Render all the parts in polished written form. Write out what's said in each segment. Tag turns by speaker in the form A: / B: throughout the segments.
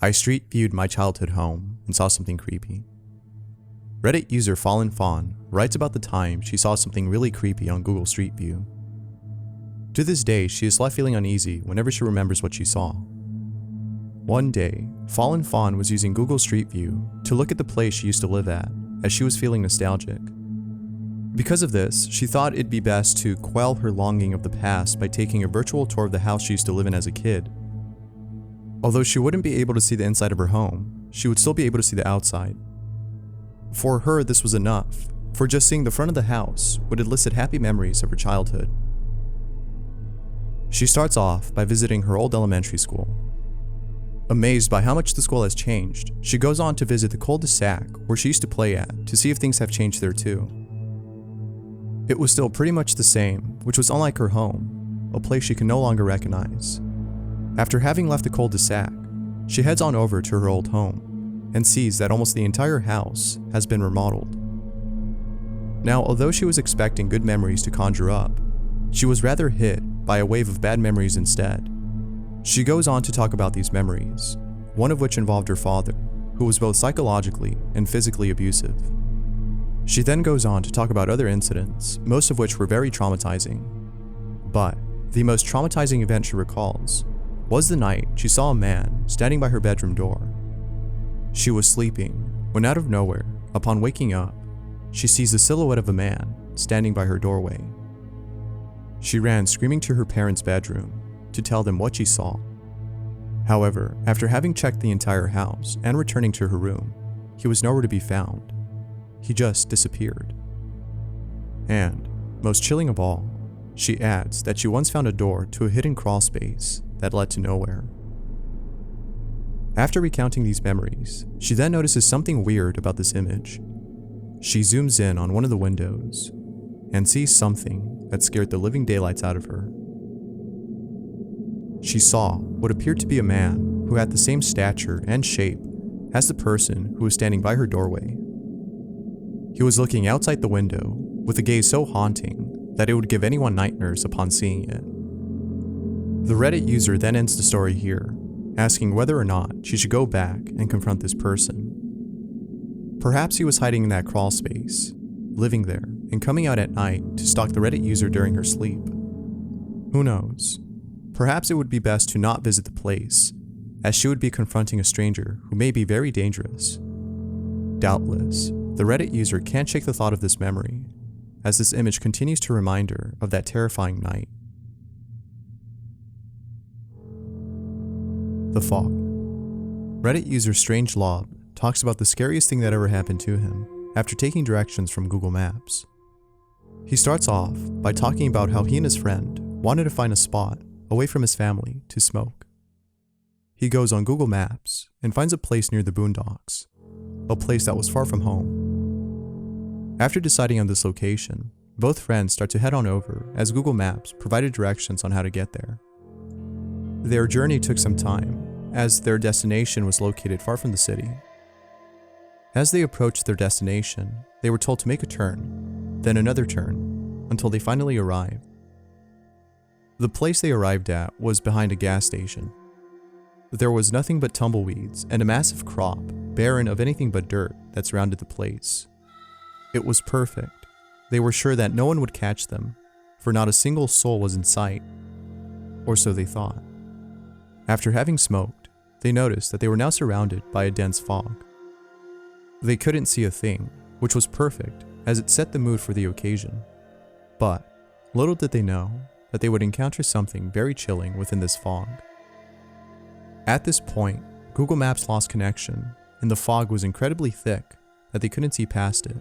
A: I street viewed my childhood home and saw something creepy. Reddit user Fallen Fawn writes about the time she saw something really creepy on Google Street View. To this day, she is left feeling uneasy whenever she remembers what she saw. One day, Fallen Fawn was using Google Street View to look at the place she used to live at, as she was feeling nostalgic. Because of this, she thought it'd be best to quell her longing of the past by taking a virtual tour of the house she used to live in as a kid. Although she wouldn't be able to see the inside of her home, she would still be able to see the outside. For her, this was enough, for just seeing the front of the house would elicit happy memories of her childhood. She starts off by visiting her old elementary school. Amazed by how much the school has changed, she goes on to visit the cul-de-sac where she used to play at to see if things have changed there too. It was still pretty much the same, which was unlike her home, a place she can no longer recognize. After having left the cul-de-sac, she heads on over to her old home and sees that almost the entire house has been remodeled. Now, although she was expecting good memories to conjure up, she was rather hit by a wave of bad memories instead. She goes on to talk about these memories, one of which involved her father, who was both psychologically and physically abusive. She then goes on to talk about other incidents, most of which were very traumatizing. But the most traumatizing event she recalls was the night she saw a man standing by her bedroom door. She was sleeping when out of nowhere, upon waking up, she sees the silhouette of a man standing by her doorway. She ran screaming to her parents' bedroom to tell them what she saw. However, after having checked the entire house and returning to her room, he was nowhere to be found. He just disappeared. And, most chilling of all, she adds that she once found a door to a hidden crawl space that led to nowhere. After recounting these memories, she then notices something weird about this image. She zooms in on one of the windows and sees something that scared the living daylights out of her. She saw what appeared to be a man who had the same stature and shape as the person who was standing by her doorway. He was looking outside the window with a gaze so haunting that it would give anyone nightmares upon seeing it. The Reddit user then ends the story here, asking whether or not she should go back and confront this person. Perhaps he was hiding in that crawl space, living there, and coming out at night to stalk the Reddit user during her sleep. Who knows? Perhaps it would be best to not visit the place, as she would be confronting a stranger who may be very dangerous. Doubtless, the Reddit user can't shake the thought of this memory, as this image continues to remind her of that terrifying night. The fog. Reddit user Strange Lob talks about the scariest thing that ever happened to him after taking directions from Google Maps. He starts off by talking about how he and his friend wanted to find a spot away from his family to smoke. He goes on Google Maps and finds a place near the boondocks, a place that was far from home. After deciding on this location, both friends start to head on over as Google Maps provided directions on how to get there. Their journey took some time, as their destination was located far from the city. As they approached their destination, they were told to make a turn, then another turn, until they finally arrived. The place they arrived at was behind a gas station. There was nothing but tumbleweeds and a massive crop, barren of anything but dirt, that surrounded the place. It was perfect. They were sure that no one would catch them, for not a single soul was in sight. Or so they thought. After having smoked, they noticed that they were now surrounded by a dense fog. They couldn't see a thing, which was perfect, as it set the mood for the occasion. But little did they know that they would encounter something very chilling within this fog. At this point, Google Maps lost connection, and the fog was incredibly thick that they couldn't see past it.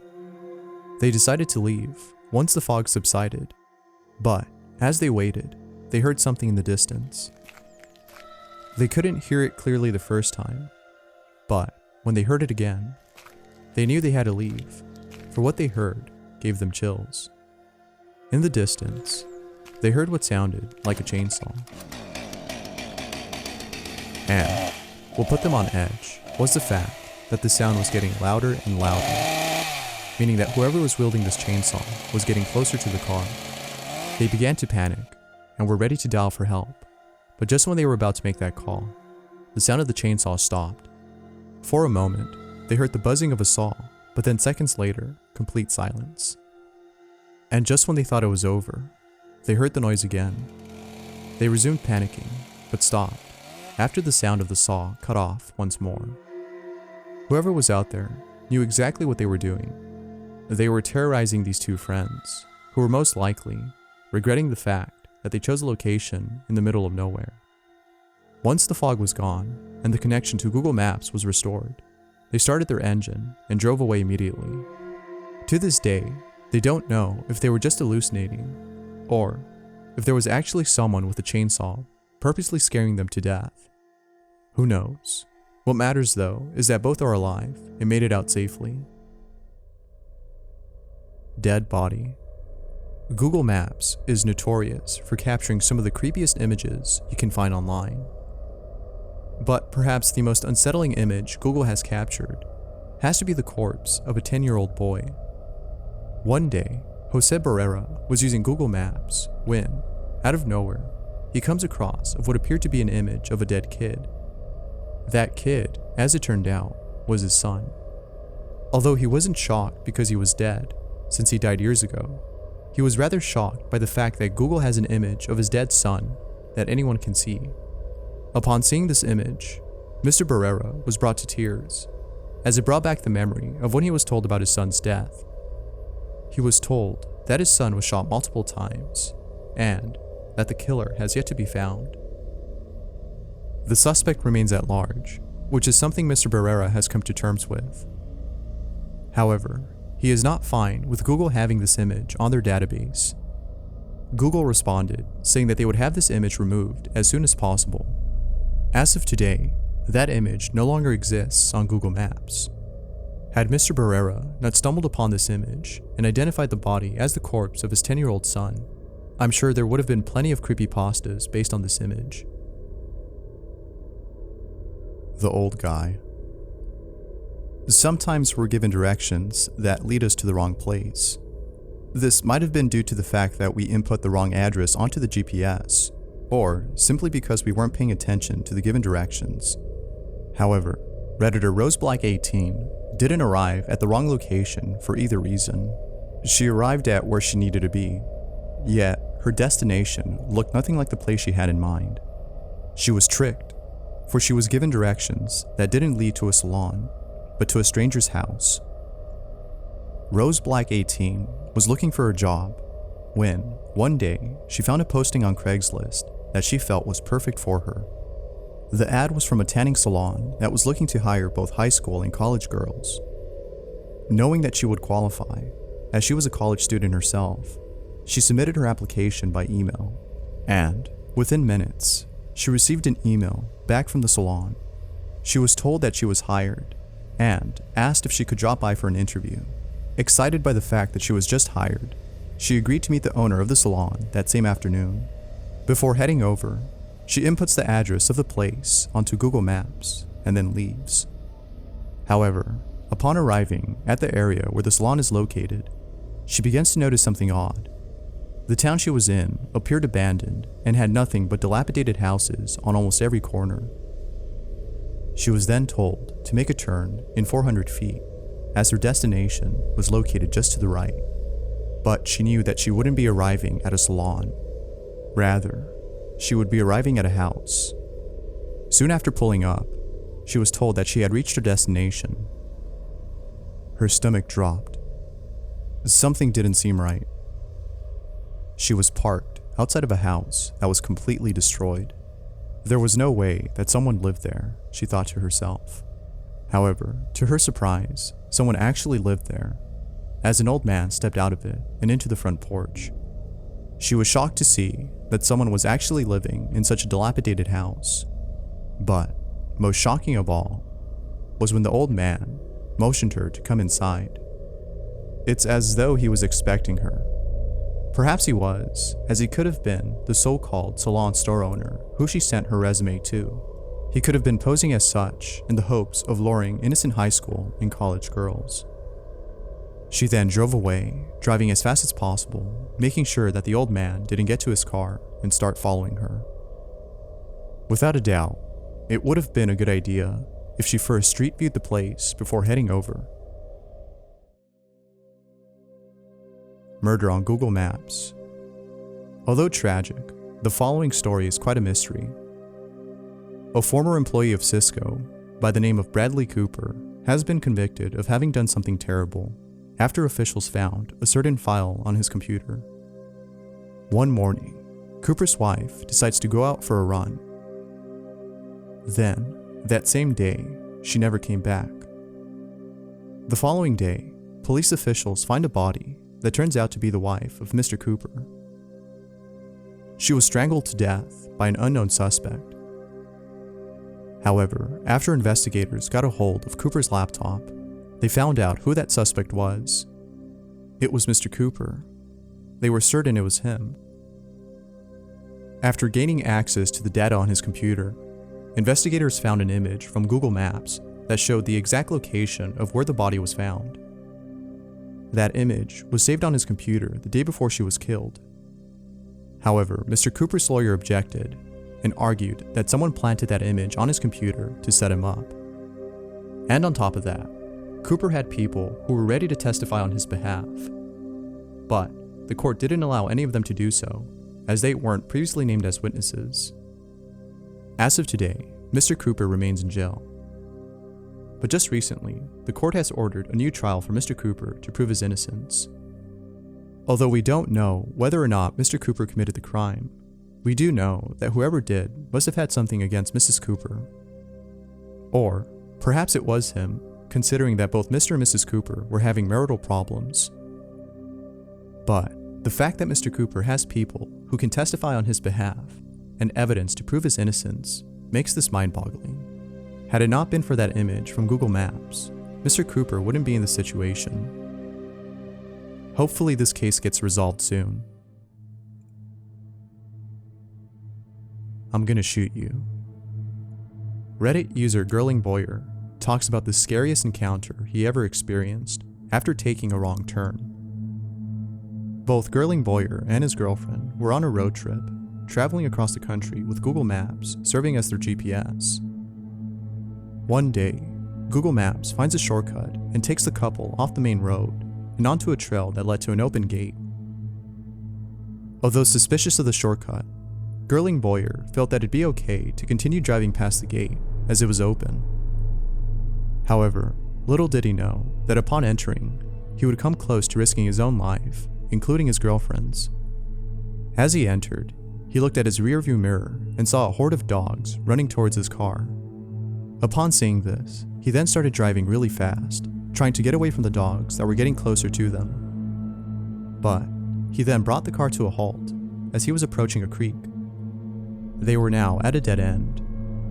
A: They decided to leave once the fog subsided, but as they waited, they heard something in the distance. They couldn't hear it clearly the first time, but when they heard it again, they knew they had to leave, for what they heard gave them chills. In the distance, they heard what sounded like a chainsaw. And what put them on edge was the fact that the sound was getting louder and louder, meaning that whoever was wielding this chainsaw was getting closer to the car. They began to panic and were ready to dial for help, but just when they were about to make that call, the sound of the chainsaw stopped. For a moment, they heard the buzzing of a saw, but then seconds later, complete silence. And just when they thought it was over, they heard the noise again. They resumed panicking, but stopped after the sound of the saw cut off once more. Whoever was out there knew exactly what they were doing. They were terrorizing these two friends, who were most likely regretting the fact that they chose a location in the middle of nowhere. Once the fog was gone and the connection to Google Maps was restored, they started their engine and drove away immediately. To this day, they don't know if they were just hallucinating or if there was actually someone with a chainsaw purposely scaring them to death. Who knows? What matters though is that both are alive and made it out safely. Dead body. Google Maps is notorious for capturing some of the creepiest images you can find online. But perhaps the most unsettling image Google has captured has to be the corpse of a 10-year-old boy. One day, Jose Barrera was using Google Maps when, out of nowhere, he comes across what appeared to be an image of a dead kid. That kid, as it turned out, was his son. Although he wasn't shocked because he was dead, since he died years ago, he was rather shocked by the fact that Google has an image of his dead son that anyone can see. Upon seeing this image, Mr. Barrera was brought to tears, as it brought back the memory of when he was told about his son's death. He was told that his son was shot multiple times, and that the killer has yet to be found. The suspect remains at large, which is something Mr. Barrera has come to terms with. However, he is not fine with Google having this image on their database. Google responded, saying that they would have this image removed as soon as possible. As of today, that image no longer exists on Google Maps. Had Mr. Barrera not stumbled upon this image and identified the body as the corpse of his 10-year-old son, I'm sure there would have been plenty of creepypastas based on this image. The old guy. Sometimes we're given directions that lead us to the wrong place. This might have been due to the fact that we input the wrong address onto the GPS, or simply because we weren't paying attention to the given directions. However, Redditor RoseBlack18 didn't arrive at the wrong location for either reason. She arrived at where she needed to be, yet her destination looked nothing like the place she had in mind. She was tricked, for she was given directions that didn't lead to a salon, but to a stranger's house. RoseBlack18 was looking for a job when, one day, she found a posting on Craigslist that she felt was perfect for her. The ad was from a tanning salon that was looking to hire both high school and college girls. Knowing that she would qualify, as she was a college student herself, she submitted her application by email, and, within minutes, she received an email back from the salon. She was told that she was hired, and asked if she could drop by for an interview. Excited by the fact that she was just hired, she agreed to meet the owner of the salon that same afternoon. Before heading over, she inputs the address of the place onto Google Maps and then leaves. However, upon arriving at the area where the salon is located, she begins to notice something odd. The town she was in appeared abandoned and had nothing but dilapidated houses on almost every corner. She was then told to make a turn in 400 feet, as her destination was located just to the right. But she knew that she wouldn't be arriving at a salon. Rather, she would be arriving at a house. Soon after pulling up, she was told that she had reached her destination. Her stomach dropped. Something didn't seem right. She was parked outside of a house that was completely destroyed. There was no way that someone lived there, she thought to herself. However, to her surprise, someone actually lived there, as an old man stepped out of it and into the front porch. She was shocked to see that someone was actually living in such a dilapidated house. But, most shocking of all, was when the old man motioned her to come inside. It's as though he was expecting her. Perhaps he was, as he could have been the so-called salon store owner who she sent her resume to. He could have been posing as such in the hopes of luring innocent high school and college girls. She then drove away, driving as fast as possible, making sure that the old man didn't get to his car and start following her. Without a doubt, it would have been a good idea if she first street viewed the place before heading over. Murder on Google Maps. Although tragic, the following story is quite a mystery. A former employee of Cisco, by the name of Bradley Cooper, has been convicted of having done something terrible after officials found a certain file on his computer. One morning, Cooper's wife decides to go out for a run. Then, that same day, she never came back. The following day, police officials find a body that turns out to be the wife of Mr. Cooper. She was strangled to death by an unknown suspect. However, after investigators got a hold of Cooper's laptop, they found out who that suspect was. It was Mr. Cooper. They were certain it was him. After gaining access to the data on his computer, investigators found an image from Google Maps that showed the exact location of where the body was found. That image was saved on his computer the day before she was killed. However, Mr. Cooper's lawyer objected and argued that someone planted that image on his computer to set him up. And on top of that, Cooper had people who were ready to testify on his behalf. But the court didn't allow any of them to do so, as they weren't previously named as witnesses. As of today, Mr. Cooper remains in jail. But just recently, the court has ordered a new trial for Mr. Cooper to prove his innocence. Although we don't know whether or not Mr. Cooper committed the crime, we do know that whoever did must have had something against Mrs. Cooper. Or perhaps it was him, considering that both Mr. and Mrs. Cooper were having marital problems. But the fact that Mr. Cooper has people who can testify on his behalf and evidence to prove his innocence makes this mind-boggling. Had it not been for that image from Google Maps, Mr. Cooper wouldn't be in this situation. Hopefully this case gets resolved soon. I'm gonna shoot you. Reddit user Girling Boyer talks about the scariest encounter he ever experienced after taking a wrong turn. Both Girling Boyer and his girlfriend were on a road trip, traveling across the country with Google Maps serving as their GPS. One day, Google Maps finds a shortcut and takes the couple off the main road and onto a trail that led to an open gate. Although suspicious of the shortcut, Girling Boyer felt that it'd be okay to continue driving past the gate as it was open. However, little did he know that upon entering, he would come close to risking his own life, including his girlfriend's. As he entered, he looked at his rearview mirror and saw a horde of dogs running towards his car. Upon seeing this, he then started driving really fast, trying to get away from the dogs that were getting closer to them. But he then brought the car to a halt as he was approaching a creek. They were now at a dead end,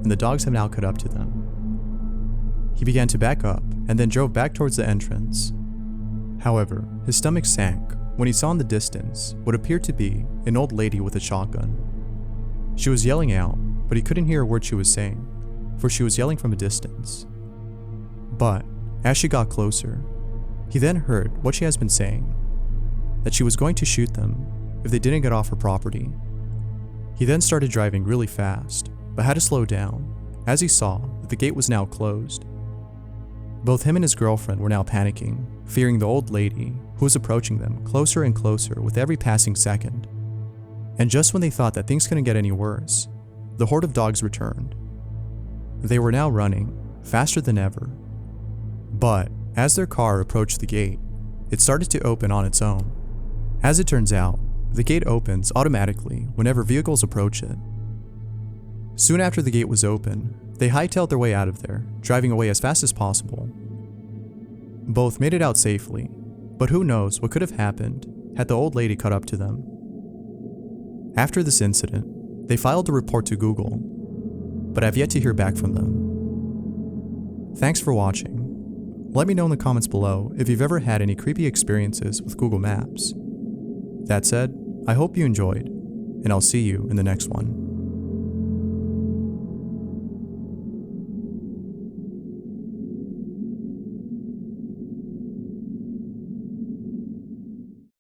A: and the dogs had now caught up to them. He began to back up and then drove back towards the entrance. However, his stomach sank when he saw in the distance what appeared to be an old lady with a shotgun. She was yelling out, but he couldn't hear a word she was saying, for she was yelling from a distance. But as she got closer, he then heard what she has been saying, that she was going to shoot them if they didn't get off her property. He then started driving really fast, but had to slow down as he saw that the gate was now closed. Both him and his girlfriend were now panicking, fearing the old lady who was approaching them closer and closer with every passing second. And just when they thought that things couldn't get any worse, the horde of dogs returned. They were now running, faster than ever. But as their car approached the gate, it started to open on its own. As it turns out, the gate opens automatically whenever vehicles approach it. Soon after the gate was open, they hightailed their way out of there, driving away as fast as possible. Both made it out safely, but who knows what could have happened had the old lady caught up to them. After this incident, they filed a report to Google, but have yet to hear back from them. Thanks for watching. Let me know in the comments below if you've ever had any creepy experiences with Google Maps. That said, I hope you enjoyed, and I'll see you in the next one.